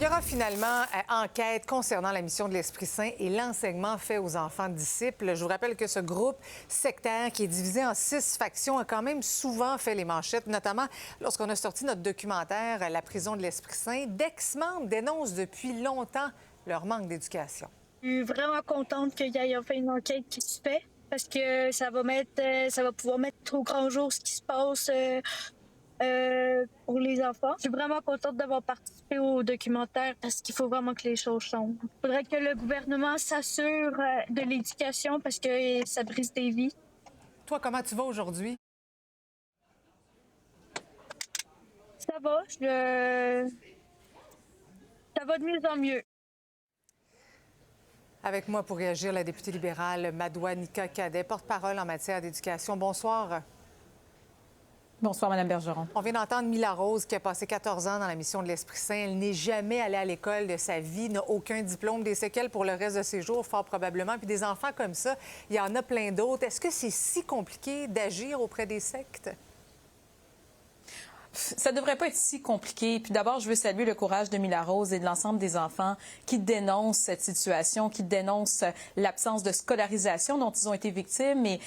Il y aura finalement enquête concernant la mission de l'Esprit Saint et l'enseignement fait aux enfants disciples. Je vous rappelle que ce groupe sectaire qui est divisé en 6 factions a quand même souvent fait les manchettes, notamment lorsqu'on a sorti notre documentaire La prison de l'Esprit Saint. D'ex-membres dénoncent depuis longtemps leur manque d'éducation. Je suis vraiment contente qu'il y ait enfin une enquête qui se fait parce que ça va pouvoir mettre au grand jour ce qui se passe pour les enfants. Je suis vraiment contente d'avoir participé au documentaire parce qu'il faut vraiment que les choses changent. Il faudrait que le gouvernement s'assure de l'éducation parce que ça brise des vies. Toi, comment tu vas aujourd'hui? Ça va, ça va de mieux en mieux. Avec moi pour réagir, la députée libérale Madoua Nika Cadet, porte-parole en matière d'éducation. Bonsoir. Bonsoir, Mme Bergeron. On vient d'entendre Mila Rose, qui a passé 14 ans dans la mission de l'Esprit Saint. Elle n'est jamais allée à l'école de sa vie, n'a aucun diplôme, des séquelles pour le reste de ses jours, fort probablement. Puis des enfants comme ça, il y en a plein d'autres. Est-ce que c'est si compliqué d'agir auprès des sectes? Ça devrait pas être si compliqué. Puis d'abord, je veux saluer le courage de Mila Rose et de l'ensemble des enfants qui dénoncent cette situation, qui dénoncent l'absence de scolarisation dont ils ont été victimes et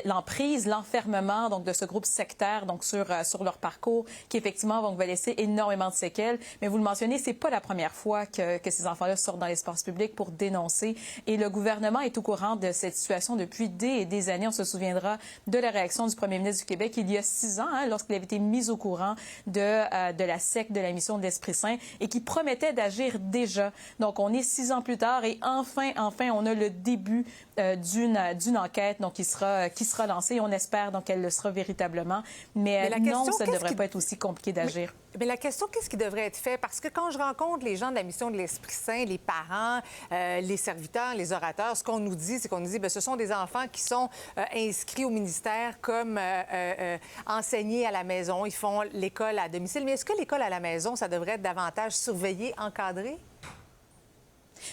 l'emprise, l'enfermement donc de ce groupe sectaire donc sur leur parcours qui effectivement va laisser énormément de séquelles. Mais vous le mentionnez, c'est pas la première fois que ces enfants-là sortent dans l'espace public pour dénoncer. Et le gouvernement est au courant de cette situation depuis des années. On se souviendra de la réaction du premier ministre du Québec il y a 6 ans, lorsqu'il avait été mis au courant de la secte de la mission de l'Esprit Saint et qui promettait d'agir déjà. Donc, on est 6 ans plus tard et enfin, on a le début d'une enquête donc, qui sera lancée. On espère donc qu'elle le sera véritablement. Mais non, ça ne devrait pas être aussi compliqué d'agir. Mais la question, qu'est-ce qui devrait être fait? Parce que quand je rencontre les gens de la mission de l'Esprit Saint, les parents, les serviteurs, les orateurs, ce qu'on nous dit, c'est qu'on nous dit que ce sont des enfants qui sont inscrits au ministère comme enseignés à la maison. Ils font l'école à domicile. Mais est-ce que l'école à la maison, ça devrait être davantage surveillé, encadré?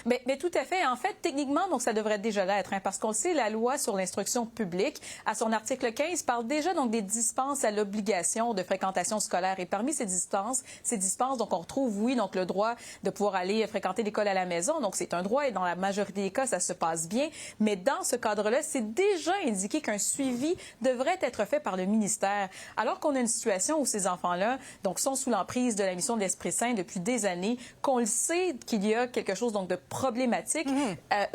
Mais tout à fait. En fait, techniquement, donc ça devrait déjà l'être, parce qu'on le sait, la loi sur l'instruction publique, à son article 15, parle déjà donc des dispenses à l'obligation de fréquentation scolaire. Et parmi ces dispenses, donc on retrouve, oui, donc le droit de pouvoir aller fréquenter l'école à la maison. Donc c'est un droit et dans la majorité des cas, ça se passe bien. Mais dans ce cadre-là, c'est déjà indiqué qu'un suivi devrait être fait par le ministère. Alors qu'on a une situation où ces enfants-là, donc, sont sous l'emprise de la mission de l'Esprit Saint depuis des années, qu'on le sait qu'il y a quelque chose donc de problématique.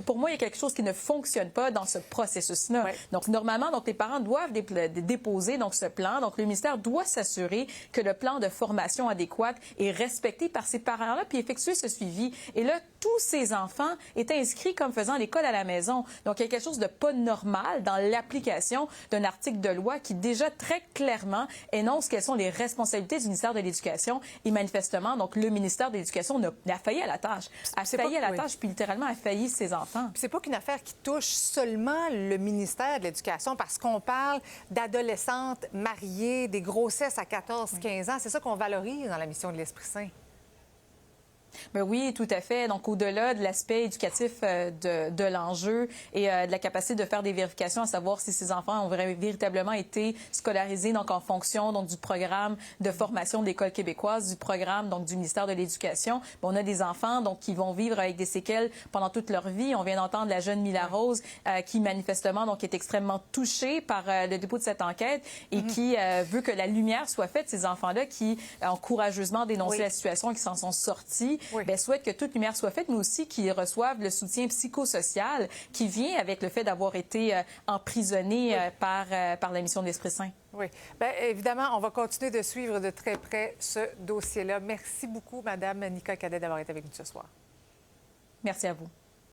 Pour moi, il y a quelque chose qui ne fonctionne pas dans ce processus-là. Oui. Donc, normalement, donc, les parents doivent déposer donc, ce plan. Donc, le ministère doit s'assurer que le plan de formation adéquat est respecté par ces parents-là puis effectuer ce suivi. Et là, tous ces enfants étaient inscrits comme faisant l'école à la maison. Donc, il y a quelque chose de pas normal dans l'application d'un article de loi qui, déjà, très clairement énonce quelles sont les responsabilités du ministère de l'Éducation. Et manifestement, donc, le ministère de l'Éducation a failli à la tâche. Puis littéralement a failli ses enfants. C'est pas qu'une affaire qui touche seulement le ministère de l'Éducation, parce qu'on parle d'adolescentes mariées, des grossesses à 14-15 ans. C'est ça qu'on valorise dans la mission de l'Esprit Saint. Ben oui, tout à fait. Donc, au-delà de l'aspect éducatif de l'enjeu et de la capacité de faire des vérifications, à savoir si ces enfants ont véritablement été scolarisés donc en fonction donc du programme de formation de l'École québécoise, du programme donc du ministère de l'Éducation. On a des enfants donc qui vont vivre avec des séquelles pendant toute leur vie. On vient d'entendre la jeune Mila Rose qui manifestement donc est extrêmement touchée par le dépôt de cette enquête et qui veut que la lumière soit faite. Ces enfants-là qui ont courageusement dénoncé la situation et qui s'en sont sortis. Souhaite que toute lumière soit faite, mais aussi qu'ils reçoivent le soutien psychosocial qui vient avec le fait d'avoir été emprisonnés par la mission de l'Esprit Saint. Oui. Bien, évidemment, on va continuer de suivre de très près ce dossier-là. Merci beaucoup, Mme Nika Cadet, d'avoir été avec nous ce soir. Merci à vous.